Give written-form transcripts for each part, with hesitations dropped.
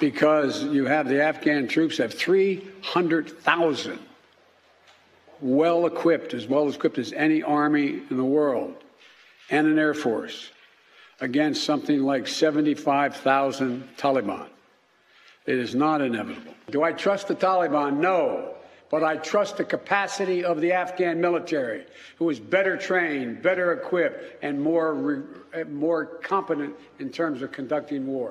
because you have the Afghan troops have 300,000 well equipped as any army in the world and an air force against something like 75,000 Taliban. It is not inevitable. Do I trust the Taliban? No. But I trust the capacity of the Afghan military, who is better trained, better equipped, and more competent in terms of conducting war.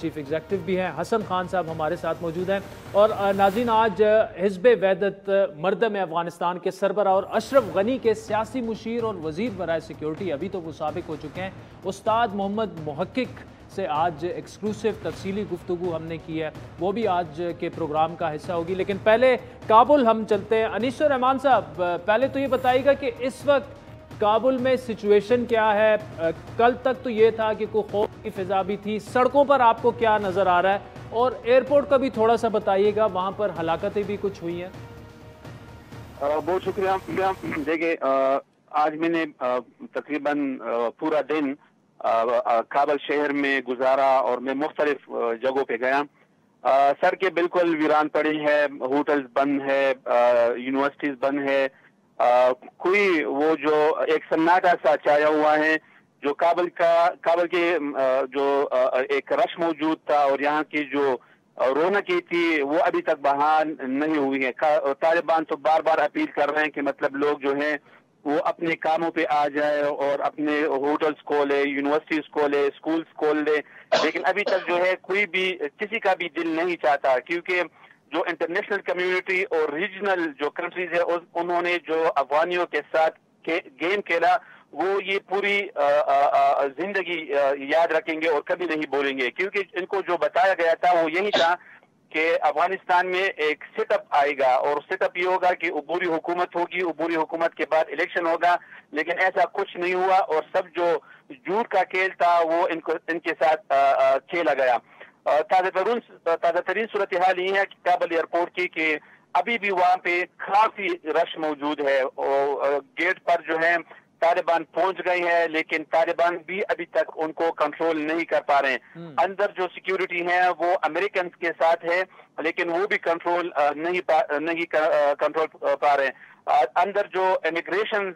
Chief executive بھی ہیں، حسن خان صاحب ہمارے ساتھ موجود ہیں۔ اور ناظرین، آج حزب وحدت مردم افغانستان کے سربراہ اور اشرف غنی کے سیاسی مشیر اور وزیر برائے سیکیورٹی، ابھی تو وہ سابق ہو چکے ہیں، استاد محمد محقق سے آج ایکسکلوسیو تفصیلی گفتگو ہم نے کی ہے، وہ بھی آج کے پروگرام کا حصہ ہوگی۔ لیکن پہلے کابل ہم چلتے ہیں۔ انیس الرحمان صاحب، پہلے تو یہ بتائیے گا کہ اس وقت کابل میں سچویشن کیا ہے؟ کل تک تو یہ تھا کہ کوئی خوف کی فضا بھی تھی، سڑکوں پر آپ کو کیا نظر آ رہا ہے؟ اور ایئرپورٹ کا بھی تھوڑا سا بتائیے گا، وہاں پر ہلاکتیں بھی کچھ ہوئی ہیں؟ بہت شکریہ۔ دیکھیں، آج میں نے تقریباً پورا دن کابل شہر میں گزارا اور میں مختلف جگہوں پہ گیا۔ سڑکیں بالکل ویران پڑی ہے، ہوٹلز بند ہے، یونیورسٹیز بند ہے، کوئی وہ جو ایک سناٹا سا چھایا ہوا ہے، جو کابل کے جو ایک رش موجود تھا اور یہاں کی جو رونقیں تھی وہ ابھی تک بحال نہیں ہوئی ہے۔ طالبان تو بار بار اپیل کر رہے ہیں کہ مطلب لوگ جو ہیں وہ اپنے کاموں پہ آ جائے اور اپنے ہوٹلز کھولے، یونیورسٹیز کھولے، اسکولز کھول لے، لیکن ابھی تک جو ہے کوئی بھی کسی کا بھی دل نہیں چاہتا، کیونکہ جو انٹرنیشنل کمیونٹی اور ریجنل جو کنٹریز ہے انہوں نے جو افغانیوں کے ساتھ گیم کھیلا وہ یہ پوری زندگی یاد رکھیں گے اور کبھی نہیں بولیں گے، کیونکہ ان کو جو بتایا گیا تھا وہ یہی تھا کہ افغانستان میں ایک سیٹ اپ آئے گا اور سیٹ اپ یہ ہوگا کہ عبوری حکومت ہوگی، عبوری حکومت کے بعد الیکشن ہوگا، لیکن ایسا کچھ نہیں ہوا اور سب جو جھوٹ کا کھیل تھا وہ ان کے ساتھ کھیلا گیا۔ تازہ ترین صورتحال یہ ہے کہ کابل ایئرپورٹ کی کہ ابھی بھی وہاں پہ کافی رش موجود ہے اور گیٹ پر جو ہے طالبان پہنچ گئے ہیں، لیکن طالبان بھی ابھی تک ان کو کنٹرول نہیں کر پا رہے ہیں۔ اندر جو سیکیورٹی ہے وہ امریکنز کے ساتھ ہے، لیکن وہ بھی کنٹرول نہیں کنٹرول پا رہے ہیں۔ اندر جو امیگریشن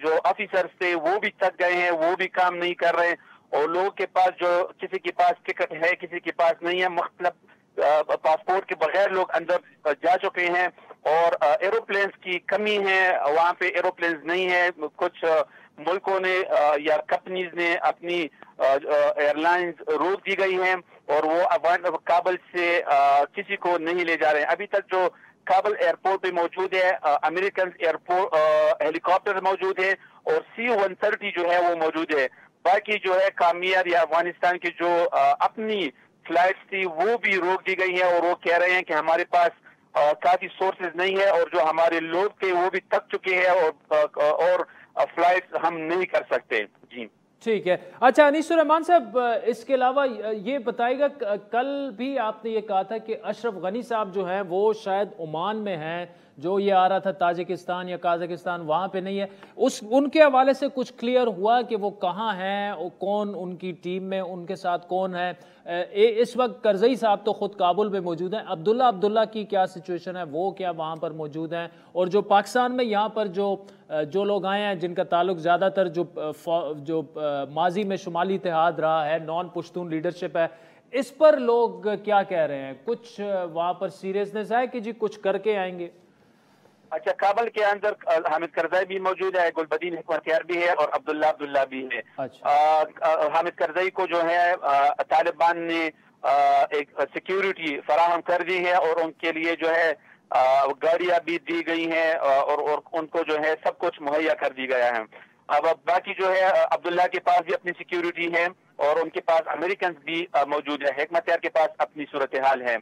جو آفیسرز تھے وہ بھی تھک گئے ہیں، وہ بھی کام نہیں کر رہے ہیں، اور لوگوں کے پاس جو کسی کے پاس ٹکٹ ہے کسی کے پاس نہیں ہے، مختلف پاسپورٹ کے بغیر لوگ اندر جا چکے ہیں، اور ایروپلینز کی کمی ہے، وہاں پہ ایروپلینز نہیں ہے۔ کچھ ملکوں نے یا کمپنیز نے اپنی ایئر لائنز روک دی گئی ہیں اور وہ کابل سے کسی کو نہیں لے جا رہے ہیں۔ ابھی تک جو کابل ایئرپورٹ پہ موجود ہے امریکن ایئرپورٹ ہیلی کاپٹر موجود ہے اور C-130 جو ہے وہ موجود ہے۔ باقی جو ہے کامیار یا افغانستان کی جو اپنی فلائٹس تھی وہ بھی روک دی گئی ہے، اور وہ کہہ رہے ہیں کہ ہمارے پاس کافی سورسز نہیں ہے اور جو ہمارے لوگ تھے وہ بھی تھک چکے ہیں اور فلائٹس ہم نہیں کر سکتے۔ جی ٹھیک ہے۔ اچھا انیس الرحمان صاحب، اس کے علاوہ یہ بتائے گا، کل بھی آپ نے یہ کہا تھا کہ اشرف غنی صاحب جو ہیں وہ شاید عمان میں ہیں، جو یہ آ رہا تھا تاجکستان یا قازقستان وہاں پہ نہیں ہے، ان کے حوالے سے کچھ کلیئر ہوا کہ وہ کہاں ہیں، کون ان کی ٹیم میں ان کے ساتھ کون ہے؟ اس وقت کرزئی صاحب تو خود کابل میں موجود ہیں، عبداللہ کی کیا سچویشن ہے، وہ کیا وہاں پر موجود ہیں؟ اور جو پاکستان میں یہاں پر جو لوگ آئے ہیں جن کا تعلق زیادہ تر جو ماضی میں شمالی اتحاد رہا ہے، نان پشتون لیڈرشپ ہے، اس پر لوگ کیا کہہ رہے ہیں؟ کچھ وہاں پر سیریسنس ہے کہ جی کچھ کر کے آئیں گے؟ اچھا، کابل کے اندر حامد کرزئی بھی موجود ہے، گلبدین حکمتیار بھی ہے اور عبداللہ بھی ہے۔ حامد کرزئی کو جو ہے طالبان نے ایک سیکیورٹی فراہم کر دی ہے اور ان کے لیے جو ہے گاڑیاں بھی دی گئی ہیں اور ان کو جو ہے سب کچھ مہیا کر دی گیا ہے۔ اب باقی جو ہے عبداللہ کے پاس بھی اپنی سیکیورٹی ہے اور ان کے پاس امریکنز بھی موجود ہے، حکمتیار کے پاس اپنی صورتحال ہے۔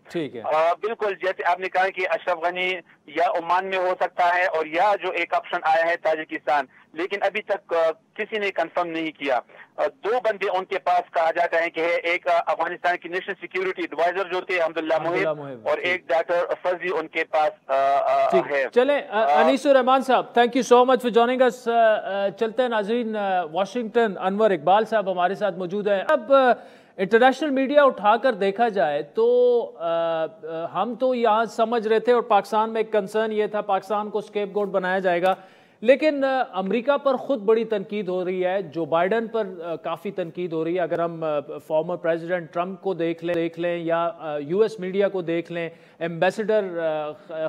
بالکل جیسے آپ نے کہا کہ اشرف غنی یا عمان میں ہو سکتا ہے اور یا جو ایک آپشن آیا ہے تاجکستان، لیکن ابھی تک کسی نے کنفرم نہیں کیا۔ دو بندے ان کے پاس کہا جاتا ہے کہ ایک افغانستان کی نیشنل سیکیورٹی ایڈوائزر جو تھے عبداللہ محب، اور ایک ڈاکٹر فضی ان کے پاس ہے۔ چلیں انیس الرحمان صاحب، thank you so much for joining اس۔ چلتے ہیں ناظرین، واشنگٹن انور اقبال صاحب ہمارے ساتھ موجود ہیں۔ اب انٹرنیشنل میڈیا اٹھا کر دیکھا جائے تو ہم تو یہاں سمجھ رہے تھے اور پاکستان میں ایک کنسرن یہ تھا پاکستان کو اسکیپ گوٹ بنایا جائے گا، لیکن امریکہ پر خود بڑی تنقید ہو رہی ہے، جو بائیڈن پر کافی تنقید ہو رہی ہے۔ اگر ہم فارمر پریزیڈنٹ ٹرمپ کو دیکھ لیں یا یو ایس میڈیا کو دیکھ لیں، ایمبیسڈر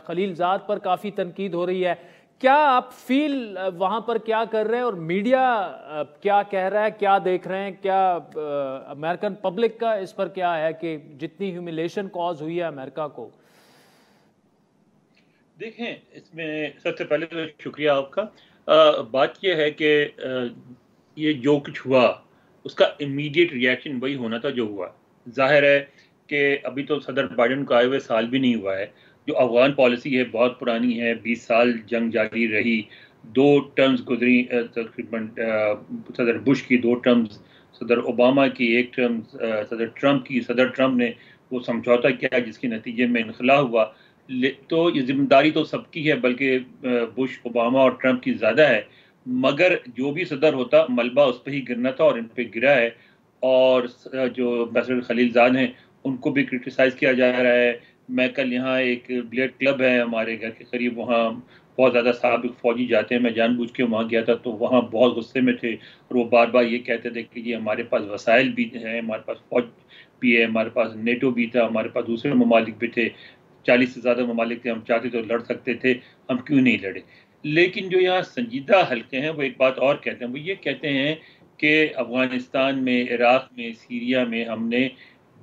خلیل زاد پر کافی تنقید ہو رہی ہے۔ کیا آپ فیل وہاں پر کیا کر رہے ہیں اور میڈیا کیا کہہ رہا ہے, کیا دیکھ رہے ہیں, کیا امریکن پبلک کا اس پر کیا ہے کہ جتنی ہیوملیشن کاز ہوئی ہے امریکہ کو؟ دیکھیں, اس میں سب سے پہلے تو شکریہ آپ کا. بات یہ ہے کہ یہ جو کچھ ہوا اس کا امیڈیٹ ریئیکشن وہی ہونا تھا جو ہوا. ظاہر ہے کہ ابھی تو صدر بائیڈن کو آئے ہوئے سال بھی نہیں ہوا ہے. جو افغان پالیسی ہے بہت پرانی ہے, 20 سال جنگ جاری رہی, 2 ٹرمز گزری تقریباً صدر بش کی 2 ٹرمز, صدر اوباما کی 1 ٹرم, صدر ٹرمپ کی. صدر ٹرمپ نے وہ سمجھوتا کیا جس کے نتیجے میں انخلا ہوا. تو یہ ذمہ داری تو سب کی ہے, بلکہ بش, اوباما اور ٹرمپ کی زیادہ ہے. مگر جو بھی صدر ہوتا ملبہ اس پہ ہی گرنا تھا اور ان پہ گرا ہے. اور جو امبیسڈر خلیل زاد ہیں ان کو بھی کرٹیسائز کیا جا رہا ہے. میں کل یہاں ایک بلیڈ کلب ہے ہمارے گھر کے قریب, وہاں بہت زیادہ سابق فوجی جاتے ہیں, میں جان بوجھ کے وہاں گیا تھا, تو وہاں بہت غصے میں تھے اور وہ بار بار یہ کہتے تھے کہ یہ ہمارے پاس وسائل بھی ہیں, ہمارے پاس فوج بھی ہے, ہمارے پاس نیٹو بھی تھا, ہمارے پاس دوسرے ممالک بھی تھے, 40 سے زیادہ ممالک تھے, ہم چاہتے تو لڑ سکتے تھے, ہم کیوں نہیں لڑے. لیکن جو یہاں سنجیدہ حلقے ہیں وہ ایک بات اور کہتے ہیں, وہ یہ کہتے ہیں کہ افغانستان میں, عراق میں, سیریا میں ہم نے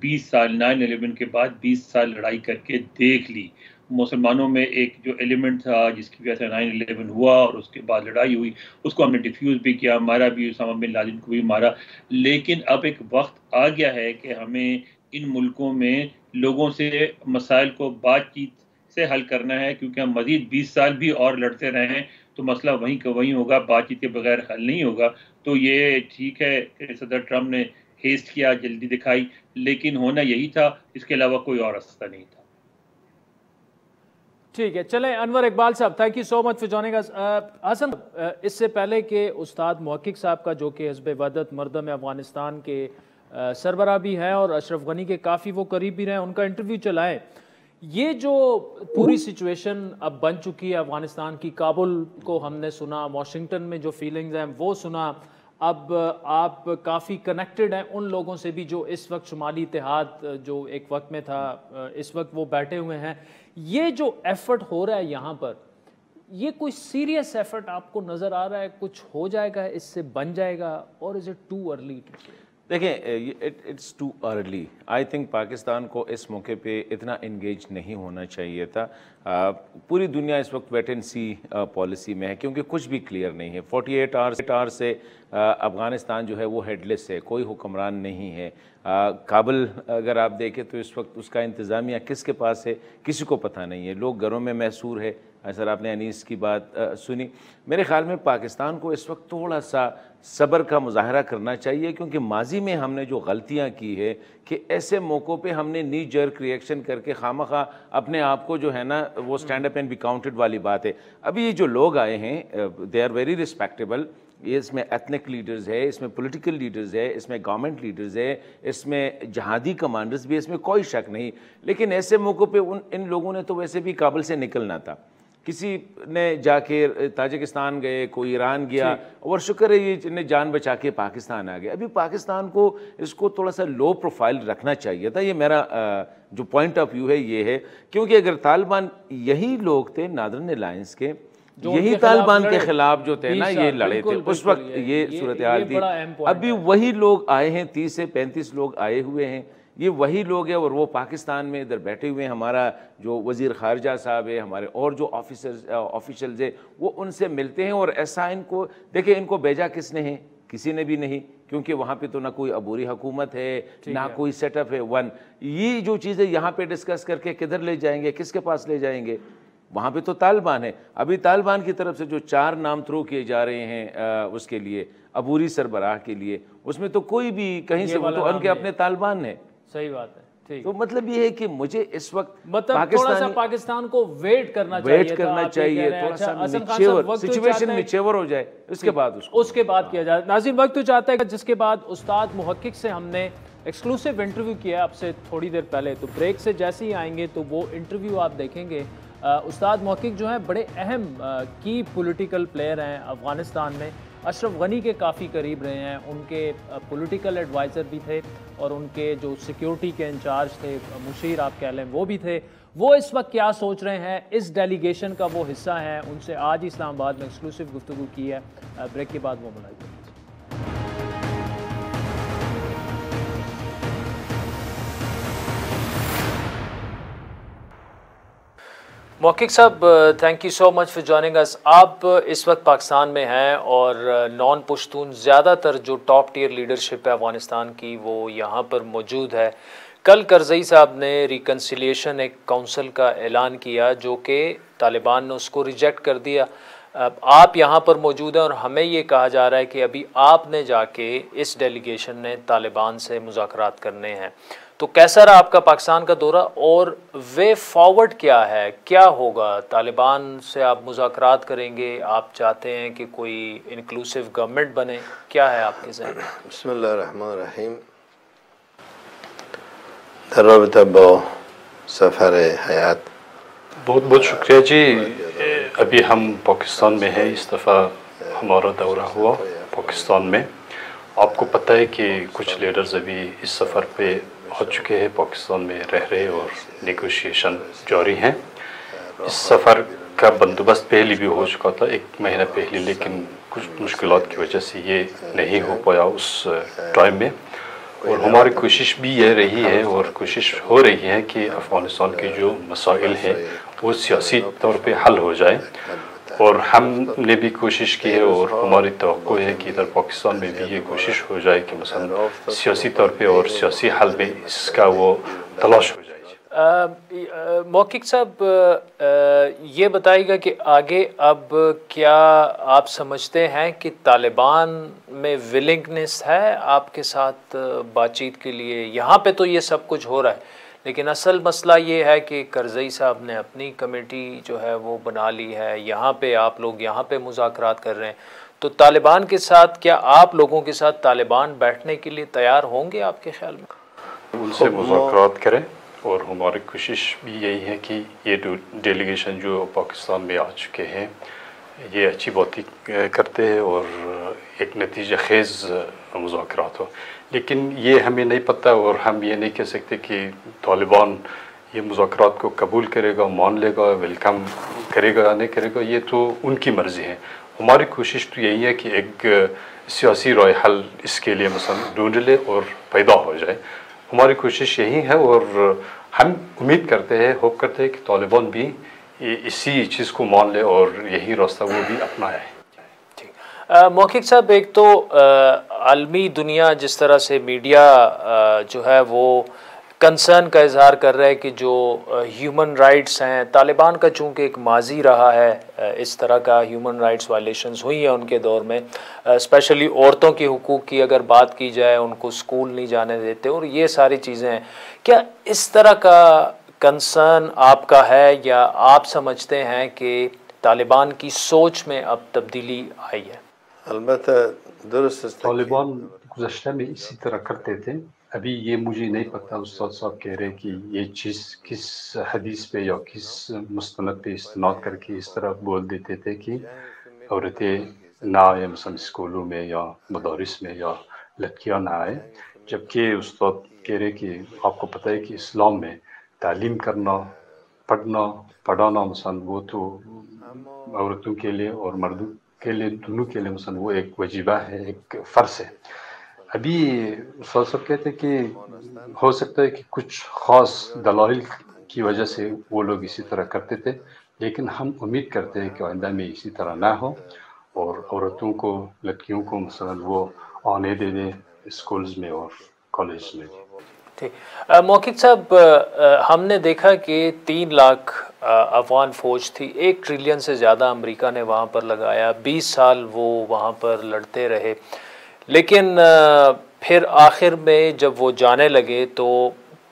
20 سال 9/11 کے بعد 20 سال لڑائی کر کے دیکھ لی. مسلمانوں میں ایک جو ایلیمنٹ تھا جس کی وجہ سے 9/11 ہوا اور اس کے بعد لڑائی ہوئی, اس کو ہم نے ڈیفیوز بھی کیا, مارا بھی, اسامہ بن لادن کو بھی مارا. لیکن اب ایک وقت آ گیا ہے کہ ہمیں ان ملکوں میں لوگوں سے مسائل کو بات چیت سے حل کرنا ہے, کیونکہ ہم مزید 20 سال بھی اور لڑتے رہیں تو مسئلہ وہیں کا وہیں ہوگا, بات چیت کے بغیر حل نہیں ہوگا. تو یہ ٹھیک ہے کہ صدر ٹرمپ نے ہیسٹ کیا, جلدی دکھائی, لیکن ہونا یہی تھا, اس کے علاوہ کوئی اور راستہ نہیں تھا. ٹھیک ہے, چلیں انور اقبال صاحب, thank you so much for joining اس. حسن, اس سے پہلے کہ استاد محقق صاحب کا جو کہ حزب وحدت مردم افغانستان کے سربراہ بھی ہیں اور اشرف غنی کے کافی وہ قریب بھی رہے, ان کا انٹرویو چلائیں, یہ جو پوری سچویشن اب بن چکی ہے افغانستان کی, کابل کو ہم نے سنا, واشنگٹن میں جو فیلنگز ہیں وہ سنا, اب آپ کافی کنیکٹڈ ہیں ان لوگوں سے بھی جو اس وقت شمالی اتحاد جو ایک وقت میں تھا, اس وقت وہ بیٹھے ہوئے ہیں. یہ جو ایفرٹ ہو رہا ہے یہاں پر, یہ کوئی سیریس ایفرٹ آپ کو نظر آ رہا ہے, کچھ ہو جائے گا, اس سے بن جائے گا, اور از اٹ ٹو ارلی؟ دیکھیں, it's too early. I think Pakistan کو اس موقع پہ اتنا انگیج نہیں ہونا چاہیے تھا. پوری دنیا اس وقت ویٹ اینڈ سی پالیسی میں ہے, کیونکہ کچھ بھی کلیئر نہیں ہے. 48 آورس سے افغانستان جو ہے وہ ہیڈ لیس ہے, کوئی حکمران نہیں ہے. کابل اگر آپ دیکھیں تو اس وقت اس کا انتظامیہ کس کے پاس ہے کسی کو پتہ نہیں ہے, لوگ گھروں میں محصور ہے. سر آپ نے انیس کی بات سنی. میرے خیال میں پاکستان کو اس وقت تھوڑا سا صبر کا مظاہرہ کرنا چاہیے, کیونکہ ماضی میں ہم نے جو غلطیاں کی ہے کہ ایسے موقعوں پہ ہم نے نی جرک ریئیکشن کر کے خامخواہ اپنے آپ کو جو ہے نا وہ stand up and be counted والی بات ہے. ابھی یہ جو لوگ آئے ہیں دے آر ویری رسپیکٹیبل. اس میں ایتھنک لیڈرز ہے, اس میں پولیٹیکل لیڈرز ہے, اس میں گورنمنٹ لیڈرز ہے, اس میں جہادی کمانڈرز بھی, اس میں کوئی شک نہیں. لیکن ایسے موقعوں پہ ان لوگوں نے تو ویسے بھی کابل سے نکلنا تھا. کسی نے جا کے تاجکستان گئے, کوئی ایران گیا, اور شکر ہے یہ نے جان بچا کے پاکستان آ گئے. ابھی پاکستان کو اس کو تھوڑا سا لو پروفائل رکھنا چاہیے تھا. یہ میرا جو پوائنٹ آف ویو ہے یہ ہے, کیونکہ اگر طالبان یہی لوگ تھے نادرن الائنس کے, یہی طالبان کے خلاف جو تھے نا یہ لڑے تھے, اس وقت یہ صورتحال تھی. ابھی وہی لوگ آئے ہیں, 30 سے 35 لوگ آئے ہوئے ہیں, یہ وہی لوگ ہیں, اور وہ پاکستان میں ادھر بیٹھے ہوئے ہیں. ہمارا جو وزیر خارجہ صاحب ہے, ہمارے اور جو آفیشلز ہیں وہ ان سے ملتے ہیں. اور ایسا ان کو دیکھیں, ان کو بھیجا کس نے ہے؟ کسی نے بھی نہیں, کیونکہ وہاں پہ تو نہ کوئی عبوری حکومت ہے نہ کوئی سیٹ اپ ہے. یہ جو چیزیں یہاں پہ ڈسکس کر کے کدھر لے جائیں گے, کس کے پاس لے جائیں گے؟ وہاں پہ تو طالبان ہے. ابھی طالبان کی طرف سے جو 4 نام تھرو کیے جا رہے ہیں اس کے لیے, عبوری سربراہ کے لیے, اس میں تو کوئی بھی کہیں سے, وہ تو ان کے اپنے طالبان ہیں. صحیح بات ہے. تو مطلب یہ ہے کہ مجھے اس وقت تھوڑا سا پاکستان کو ویٹ کرنا چاہیے, تھوڑا سا سچویشن میچور ہو جائے, اس کے بعد کیا جائے. ناظرین, وقت تو چاہتا ہے جس کے بعد استاد محقق سے ہم نے ایکسکلوسیو انٹرویو کیا آپ سے تھوڑی دیر پہلے, تو بریک سے جیسے ہی آئیں گے تو وہ انٹرویو آپ دیکھیں گے. استاد محقق جو ہیں بڑے اہم کی پولیٹیکل پلیئر ہیں افغانستان میں, اشرف غنی کے کافی قریب رہے ہیں, ان کے پولیٹیکل ایڈوائزر بھی تھے, اور ان کے جو سیکیورٹی کے انچارج تھے, مشیر آپ کہہ لیں, وہ بھی تھے. وہ اس وقت کیا سوچ رہے ہیں، اس ڈیلیگیشن کا وہ حصہ ہیں، ان سے آج اسلام آباد میں ایکسکلوسیو گفتگو کی ہے. بریک کے بعد وہ ملاقات. محقق صاحب، thank you so much for joining اس. آپ اس وقت پاکستان میں ہیں اور نان پشتون زیادہ تر جو ٹاپ ٹیئر لیڈرشپ ہے افغانستان کی وہ یہاں پر موجود ہے. کل کرزئی صاحب نے ریکنسیلیشن ایک کونسل کا اعلان کیا جو کہ طالبان نے اس کو ریجیکٹ کر دیا. آپ یہاں پر موجود ہیں اور ہمیں یہ کہا جا رہا ہے کہ ابھی آپ نے جا کے اس ڈیلیگیشن نے طالبان سے مذاکرات کرنے ہیں. تو کیسا رہا آپ کا پاکستان کا دورہ اور وے فارورڈ کیا ہے، کیا ہوگا؟ طالبان سے آپ مذاکرات کریں گے، آپ چاہتے ہیں کہ کوئی انکلوسیو گورنمنٹ بنے، کیا ہے آپ کے ذہن میں؟ بسم اللہ الرحمن الرحیم. در رابطه با سفر حیات بہت بہت شکریہ جی. ابھی ہم پاکستان میں ہیں، اس دفعہ ہمارا دورہ ہوا پاکستان میں. آپ کو پتہ ہے کہ کچھ لیڈرز ابھی اس سفر پہ ہو چکے ہیں، پاکستان میں رہ رہے اور نیگوشیشن جاری ہیں. اس سفر کا بندوبست پہلے بھی ہو چکا تھا 1 مہینہ پہلے، لیکن کچھ مشکلات کی وجہ سے یہ نہیں ہو پایا اس ٹائم میں. اور ہماری کوشش بھی یہ رہی ہے اور کوشش ہو رہی ہے کہ افغانستان کے جو مسائل ہیں وہ سیاسی طور پہ حل ہو جائے. اور ہم نے بھی کوشش کی ہے اور ہماری توقع ہے کہ ادھر پاکستان میں بھی یہ کوشش ہو جائے کہ مثلا سیاسی طور پہ اور سیاسی حل میں اس کا وہ تلاش ہو جائے. محقق صاحب، یہ بتائیے گا کہ آگے اب کیا آپ سمجھتے ہیں کہ طالبان میں ولنگنس ہے آپ کے ساتھ بات چیت کے لیے؟ یہاں پہ تو یہ سب کچھ ہو رہا ہے لیکن اصل مسئلہ یہ ہے کہ کرزئی صاحب نے اپنی کمیٹی جو ہے وہ بنا لی ہے، یہاں پہ آپ لوگ یہاں پہ مذاکرات کر رہے ہیں. تو طالبان کے ساتھ کیا آپ لوگوں کے ساتھ طالبان بیٹھنے کے لیے تیار ہوں گے آپ کے خیال میں؟ ان سے مذاکرات کریں اور ہماری کوشش بھی یہی ہے کہ یہ ڈیلیگیشن جو پاکستان میں آ چکے ہیں یہ اچھی باتیں کرتے ہیں اور ایک نتیجہ خیز مذاکرات ہو. لیکن یہ ہمیں نہیں پتہ اور ہم یہ نہیں کہہ سکتے کہ طالبان یہ مذاکرات کو قبول کرے گا، مان لے گا، ویلکم کرے گا یا نہیں کرے گا، یہ تو ان کی مرضی ہے. ہماری کوشش تو یہی ہے کہ ایک سیاسی رائے حل اس کے لیے مثلا ڈھونڈ لے اور پیدا ہو جائے. ہماری کوشش یہی ہے اور ہم امید کرتے ہیں، ہوپ کرتے ہیں کہ طالبان بھی اسی چیز کو مان لے اور یہی راستہ وہ بھی اپنائے. محقق صاحب، ایک تو عالمی دنیا جس طرح سے میڈیا جو ہے وہ کنسرن کا اظہار کر رہا ہے کہ جو ہیومن رائٹس ہیں، طالبان کا چونکہ ایک ماضی رہا ہے اس طرح کا ہیومن رائٹس وائلیشنز ہوئی ہیں ان کے دور میں، اسپیشلی عورتوں کے حقوق کی اگر بات کی جائے، ان کو اسکول نہیں جانے دیتے اور یہ ساری چیزیں ہیں. کیا اس طرح کا کنسرن آپ کا ہے یا آپ سمجھتے ہیں کہ طالبان کی سوچ میں اب تبدیلی آئی ہے؟ البتہ درست طالبان گزشتہ میں اسی طرح کرتے تھے. ابھی یہ مجھے نہیں پتہ، استاد صاحب کہہ رہے کہ یہ چیز کس حدیث پہ یا کس مستند پہ استناد کر کے اس طرح بول دیتے تھے کہ عورتیں نہ آئیں مثلا اسکولوں میں یا مدارس میں یا لڑکیاں نہ آئیں. جبکہ استاد کہہ رہے کہ آپ کو پتہ ہے کہ اسلام میں تعلیم کرنا، پڑھانا مثلا وہ تو عورتوں کے لیے اور مردوں کے لیے دونوں کے لیے مثلا وہ ایک وجیبہ ہے، ایک فرض ہے. ابھی استاد صاحب کہتے ہیں کہ ہو سکتا ہے کہ کچھ خاص دلائل کی وجہ سے وہ لوگ اسی طرح کرتے تھے، لیکن ہم امید کرتے ہیں کہ آئندہ میں اسی طرح نہ ہو اور عورتوں کو، لڑکیوں کو مثلا وہ آنے دے دیں اسکولز میں اور کالج میں. ٹھیک. محقق صاحب، ہم نے دیکھا کہ 3 لاکھ افغان فوج تھی، 1 ٹریلین سے زیادہ امریکہ نے وہاں پر لگایا، 20 سال وہ وہاں پر لڑتے رہے، لیکن پھر آخر میں جب وہ جانے لگے تو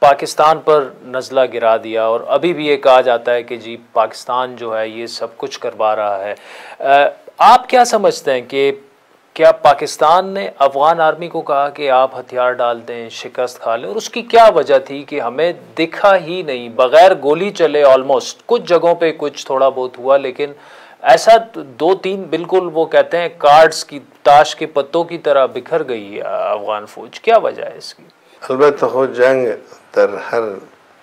پاکستان پر نزلہ گرا دیا اور ابھی بھی یہ کہا جاتا ہے کہ جی پاکستان جو ہے یہ سب کچھ کروا رہا ہے. آپ کیا سمجھتے ہیں کہ کیا پاکستان نے افغان آرمی کو کہا کہ آپ ہتھیار ڈال دیں، شکست کھا لیں، اور اس کی کیا وجہ تھی کہ ہمیں دکھا ہی نہیں، بغیر گولی چلے آلموسٹ کچھ جگہوں پہ کچھ تھوڑا بہت ہوا، لیکن ایسا 2-3 بالکل وہ کہتے ہیں کارڈز کی، تاش کے پتوں کی طرح بکھر گئی افغان فوج. کیا وجہ ہے اس کی؟ البتہ خود جنگ در ہر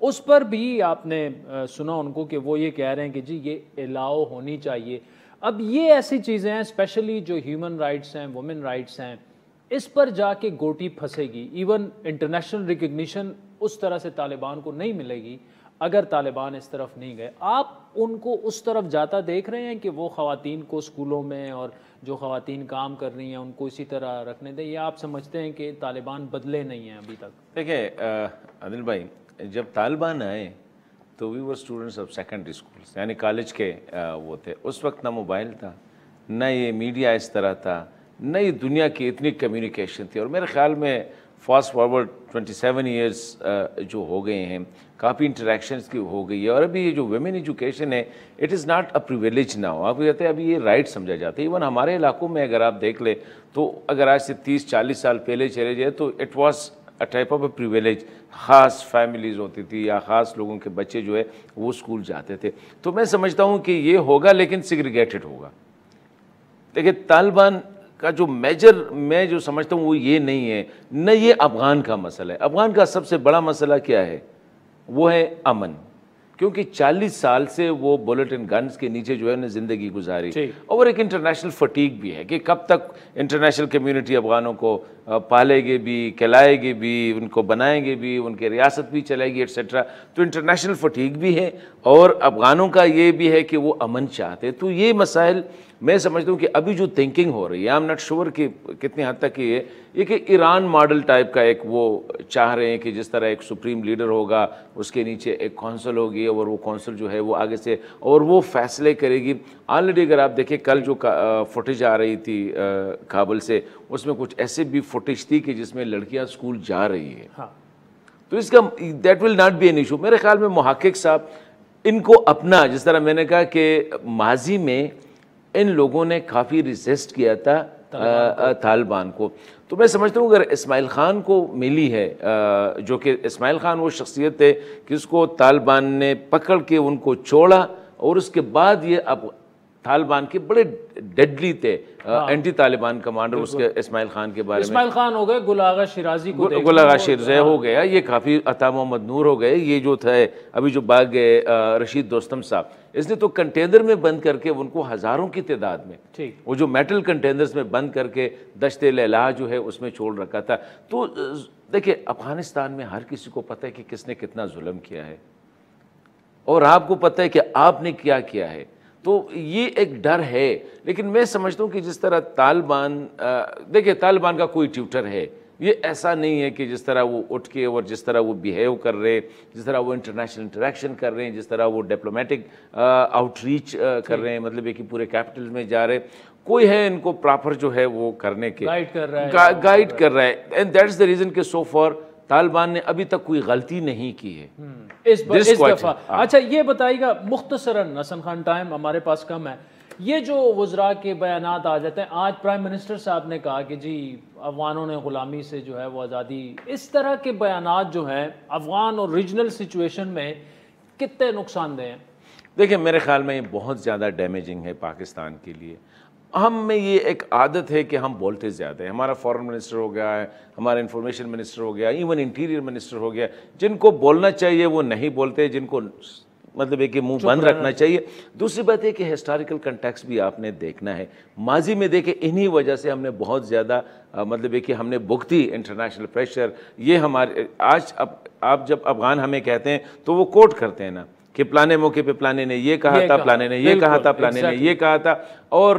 اس پر بھی آپ نے سنا ان کو کہ وہ یہ کہہ رہے ہیں کہ جی یہ الاؤ ہونی چاہیے. اب یہ ایسی چیزیں ہیں اسپیشلی جو ہیومن رائٹس ہیں, وومن رائٹس ہیں, اس پر جا کے گوٹی پھنسے گی. ایون انٹرنیشنل ریکگنیشن اس طرح سے طالبان کو نہیں ملے گی اگر طالبان اس طرف نہیں گئے. آپ ان کو اس طرف جاتا دیکھ رہے ہیں کہ وہ خواتین کو اسکولوں میں اور جو خواتین کام کر رہی ہیں ان کو اسی طرح رکھنے دیں, یا آپ سمجھتے ہیں کہ طالبان بدلے نہیں ہیں ابھی تک؟ دیکھیں عادل بھائی, جب طالبان آئے تو وی ور اسٹوڈنٹس آف سیکنڈری اسکولس, یعنی کالج کے وہ تھے. اس وقت نہ موبائل تھا, نہ یہ میڈیا اس طرح تھا, نہ یہ دنیا کی اتنی کمیونیکیشن تھی. اور میرے خیال میں فاسٹ فارورڈ 27 ایئرس جو ہو گئے ہیں, کافی انٹریکشنز کی ہو گئی ہے. اور ابھی یہ جو ویمن ایجوکیشن ہے it is not a privilege now. آپ کہتے ہیں ابھی یہ رائٹ سمجھا جاتا ہے. ایون ہمارے علاقوں میں اگر آپ دیکھ لیں تو اگر آج سے 30-40 سال پہلے چلے جائے تو it was a type of a privilege. خاص فیملیز ہوتی تھی یا خاص لوگوں کے بچے جو ہے وہ اسکول جاتے تھے. تو میں سمجھتا ہوں کہ یہ ہوگا لیکن سیگریگیٹڈ ہوگا. دیکھیں طالبان کا جو میجر میں جو سمجھتا ہوں وہ یہ نہیں ہے, نہ یہ افغان کا مسئلہ ہے. افغان کا سب سے بڑا مسئلہ کیا ہے؟ وہ ہے امن. کیونکہ 40 سال سے وہ بلٹ اینڈ گنز کے نیچے جو ہے انہیں زندگی گزاری. اور ایک انٹرنیشنل فٹیگ بھی ہے کہ کب تک انٹرنیشنل کمیونٹی افغانوں کو پالے گی بھی, کھلائے گی بھی, ان کو بنائیں گے بھی, ان کی ریاست بھی چلے گی ایٹسیٹرا. تو انٹرنیشنل فٹیگ بھی ہے اور افغانوں کا یہ بھی ہے کہ وہ امن چاہتے. تو یہ مسائل میں سمجھتا ہوں کہ ابھی جو تھنکنگ ہو رہی ہے, آئی ایم ناٹ شیور کہ کتنی حد تک یہ کہ ایران ماڈل ٹائپ کا ایک وہ چاہ رہے ہیں کہ جس طرح ایک سپریم لیڈر ہوگا, اس کے نیچے ایک کونسل ہوگی اور وہ کونسل جو ہے وہ آگے سے اور وہ فیصلے کرے گی. آلریڈی اگر آپ دیکھیں کل جو فوٹیج آ رہی تھی کابل سے, اس میں کچھ ایسے بھی فوٹیج تھی کہ جس میں لڑکیاں اسکول جا رہی ہیں. تو اس کا that will not be an issue. میرے خیال میں محقق صاحب ان کو اپنا, جس طرح میں نے کہا کہ ماضی میں ان لوگوں نے کافی ریزسٹ کیا تھا طالبان کو, تو میں سمجھتا ہوں اگر اسماعیل خان کو ملی ہے, جو کہ اسماعیل خان وہ شخصیت ہے کہ اس کو طالبان نے پکڑ کے ان کو چھوڑا, اور اس کے بعد یہ اب طالبان کے بڑے ڈیڈلی تھے اینٹی طالبان کمانڈر اس کے اسماعیل خان کے بارے میں. اسماعیل خان ہو گئے, گل آغا شیرازی کو گل آغا شیرازی ہو گیا, یہ کافی عطا محمد نور ہو گئے, یہ جو تھے ابھی جو بھاگ گئے رشید دوستم صاحب, اس نے تو کنٹینر میں بند کر کے ان کو ہزاروں کی تعداد میں وہ جو میٹل کنٹینرز میں بند کر کے دشت لیلا جو ہے اس میں چھوڑ رکھا تھا. تو دیکھیں افغانستان میں ہر کسی کو پتہ ہے کہ کس نے کتنا ظلم کیا ہے, اور آپ کو پتہ ہے کہ آپ نے کیا کیا ہے. تو یہ ایک ڈر ہے. لیکن میں سمجھتا ہوں کہ جس طرح طالبان, دیکھیں طالبان کا کوئی ٹیوٹر ہے, یہ ایسا نہیں ہے کہ جس طرح وہ اٹھ کے اور جس طرح وہ بیہیو کر رہے, جس طرح وہ انٹرنیشنل انٹریکشن کر رہے ہیں, جس طرح وہ ڈپلومیٹک آؤٹ ریچ کر رہے ہیں, مطلب یہ کہ پورے کیپٹل میں جا رہے, کوئی ہے ان کو پراپر جو ہے وہ کرنے کے گائیڈ کر رہا ہے. And that is the reason کہ سو فار طالبان نے ابھی تک کوئی غلطی نہیں کی ہے اس دفعہ. اچھا یہ بتائیے گا مختصراً, حسن خان ٹائم ہمارے پاس کم ہے, یہ جو وزراء کے بیانات آ جاتے ہیں, آج پرائم منسٹر صاحب نے کہا کہ جی افغانوں نے غلامی سے جو ہے وہ آزادی, اس طرح کے بیانات جو ہیں افغان اور ریجنل سچویشن میں کتنے نقصان دہ ہیں؟ دیکھیں میرے خیال میں یہ بہت زیادہ ڈیمیجنگ ہے پاکستان کے لیے. ہم میں یہ ایک عادت ہے کہ ہم بولتے زیادہ ہیں. ہمارا فورن منسٹر ہو گیا ہے, ہمارا انفارمیشن منسٹر ہو گیا, ایون انٹیریئر منسٹر ہو گیا, جن کو بولنا چاہیے وہ نہیں بولتے, جن کو مطلب ہے کہ منہ بند رکھنا چاہیے. دوسری بات ہے کہ ہسٹوریکل کنٹیکسٹ بھی آپ نے دیکھنا ہے. ماضی میں دیکھیں انہی وجہ سے ہم نے بہت زیادہ مطلب ہے کہ ہم نے بھگتی انٹرنیشنل پریشر. یہ ہمارے آج آپ جب افغان ہمیں کہتے ہیں تو وہ کوٹ کرتے ہیں نا کہ پلانے موقع پہ پلانے نے یہ کہا تھا, پلانے نے یہ کہا تھا, پلانے نے یہ کہا تھا, اور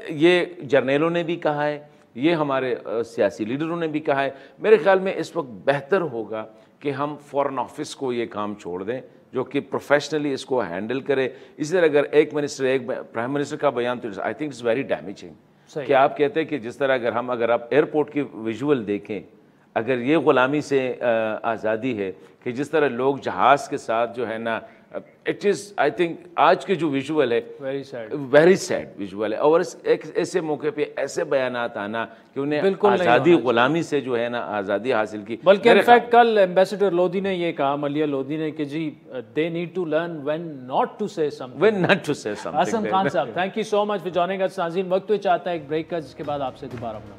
یہ جرنیلوں نے بھی کہا ہے, یہ ہمارے سیاسی لیڈروں نے بھی کہا ہے. میرے خیال میں اس وقت بہتر ہوگا کہ ہم فورن آفس کو یہ کام چھوڑ دیں جو کہ پروفیشنلی اس کو ہینڈل کرے. اسی طرح اگر ایک منسٹر, ایک پرائم منسٹر کا بیان, تو I think it's very damaging کہ آپ کہتے ہیں کہ جس طرح اگر آپ ایئرپورٹ کی ویژول دیکھیں, اگر یہ غلامی سے آزادی ہے کہ جس طرح لوگ جہاز کے ساتھ جو ہے نا, اٹ از آئی تھنک آج کے جو ویژول ہے ویری سیڈ ویژول ہے. اور ایک ایسے موقع پہ ایسے بیانات آنا کہ انہیں آزادی غلامی سے جو ہے نا آزادی حاصل کی. بلکہ انفیکٹ کل ایمبیسڈر لودھی نے یہ کہا, ملیہ لودھی نے, کہ جی they need to learn when not to say something. Hassan Khan صاحب thank you so much for joining اس. ناظرین وقت تو چاہتا ہے ایک بریک کا, جس کے بعد آپ سے دوبارہ ملاقات.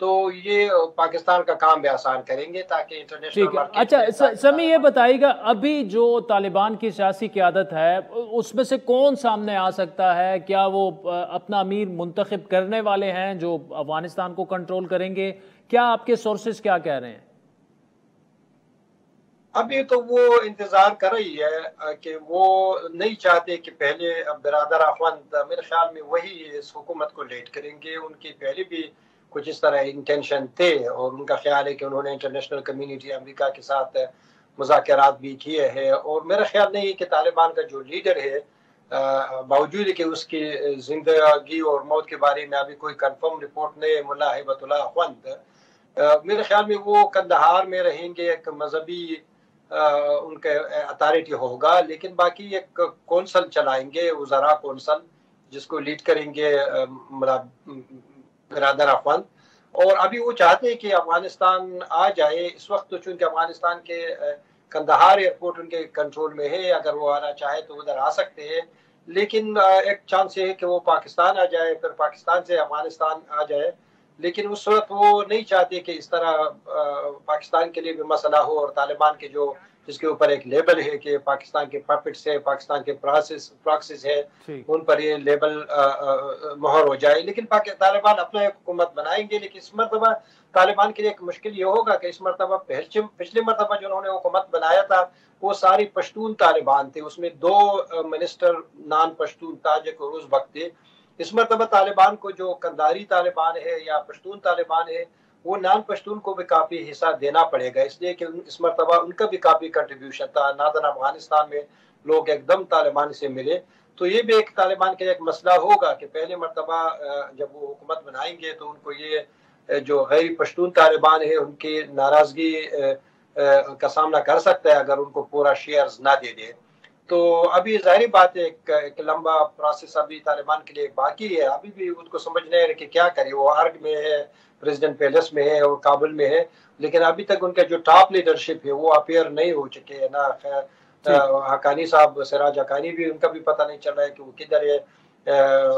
تو یہ پاکستان کا کام بھی آسان کریں گے تاکہ انٹرنیشنل مارکیٹ. اچھا سمی یہ بتائیے گا ابھی جو طالبان کی سیاسی قیادت ہے اس میں سے کون سامنے آ سکتا ہے؟ کیا وہ اپنا امیر منتخب کرنے والے ہیں جو افغانستان کو کنٹرول کریں گے؟ کیا آپ کے سورسز کیا کہہ رہے ہیں؟ ابھی تو وہ انتظار کر رہی ہے کہ وہ نہیں چاہتے کہ پہلے برادر اخوند میرے خیال میں وہی اس حکومت کو لیڈ کریں گے. ان کی پہلے بھی کچھ اس طرح انٹینشن تھے اور ان کا خیال ہے کہ انہوں نے انٹرنیشنل کمیونٹی امریکہ کے ساتھ مذاکرات بھی کیے ہیں. اور میرا خیال نہیں ہے کہ طالبان کا جو لیڈر ہے باوجود کہ اس کی زندگی اور موت کے بارے میں ابھی کوئی کنفرم رپورٹ نہیں ہے، ملا ہیبت اللہ اخوند، میرے خیال میں وہ کندہار میں رہیں گے. ایک مذہبی ان کا اتھارٹی ہوگا، لیکن باقی ایک کونسل چلائیں گے، وزراء کونسل، جس کو لیڈ کریں گے برادر اخوند. اور ابھی وہ چاہتے ہیں کہ افغانستان آ جائے. اس وقت تو چونکہ افغانستان کے کندہار ایئرپورٹ ان کے کنٹرول میں ہے، اگر وہ آنا چاہے تو ادھر آ سکتے ہیں. لیکن ایک چانس یہ ہے کہ وہ پاکستان آ جائے، پھر پاکستان سے افغانستان آ جائے. لیکن اس وقت وہ نہیں چاہتے کہ اس طرح پاکستان کے لیے بھی مسئلہ ہو، اور طالبان کے جس کے اوپر ایک لیبل ہے کہ پاکستان کے پاپٹس ہے، پاکستان کے پراکسس ہے، ان پر یہ لیبل مہر ہو جائے. لیکن طالبان اپنا ایک حکومت بنائیں گے. لیکن اس مرتبہ طالبان کے لیے ایک مشکل یہ ہوگا کہ اس مرتبہ پچھلی مرتبہ جو انہوں نے حکومت بنایا تھا وہ ساری پشتون طالبان تھے، اس میں 2 منسٹر نان پشتون تاجک اور ازبک تھے. اس مرتبہ طالبان کو جو کنداری طالبان ہے یا پشتون طالبان ہے وہ نان پشتون کو بھی کافی حصہ دینا پڑے گا، اس لیے کہ اس مرتبہ ان کا بھی کافی کنٹریبیوشن تھا. نادر افغانستان میں لوگ ایک دم طالبان سے ملے. تو یہ بھی ایک طالبان کے ایک مسئلہ ہوگا کہ پہلے مرتبہ جب وہ حکومت بنائیں گے تو ان کو یہ جو غیر پشتون طالبان ہے ان کی ناراضگی کا سامنا کر سکتا ہے اگر ان کو پورا شیئرز نہ دے دے. تو ابھی ظاہری بات ہے ایک لمبا پروسیس ابھی طالبان کے لیے باقی ہے. ابھی بھی ان کو سمجھ نہیں ہے کہ کیا کرے. وہ ارگ میں ہے، پریزیڈنٹ پیلس میں ہے اور کابل میں ہے، لیکن ابھی تک ان کا جو ٹاپ لیڈرشپ ہے وہ اپیئر نہیں ہو چکے ہیں. نہ حقانی صاحب، سراج حقانی بھی، ان کا بھی پتہ نہیں چل رہا ہے کہ وہ کدھر ہے،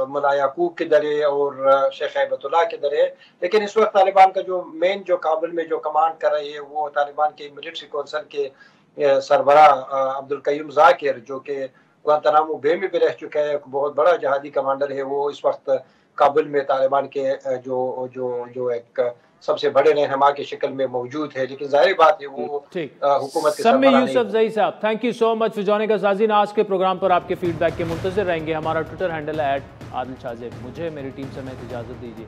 ملا یعقوب کدھر ہے اور شیخ ہیبت اللہ کدھر ہے. لیکن اس وقت طالبان کا جو مین جو کابل میں جو کمانڈ کر رہی ہے وہ طالبان کے ملٹری کونسل کے سربراہ عبدالقیوم ذاکر، جو کہ گوانتانامو بے میں بھی رہ چکا ہے، ایک بہت بڑا جہادی کمانڈر ہے. وہ اس وقت کابل میں طالبان کے جو ایک سب سے بڑے رہنما کی شکل میں موجود ہے. لیکن ظاہر بات ہے وہ حکومت کے سمی یوسف زئی صاحب، thank you so much for joining اس. ناظرین، آج کے پروگرام پر آپ کے فیڈ بیک کے منتظر رہیں گے. ہمارا ٹویٹر ہینڈل ہے @عادل شاہ زیب. مجھے میری ٹیم سمیت اجازت دیجیے.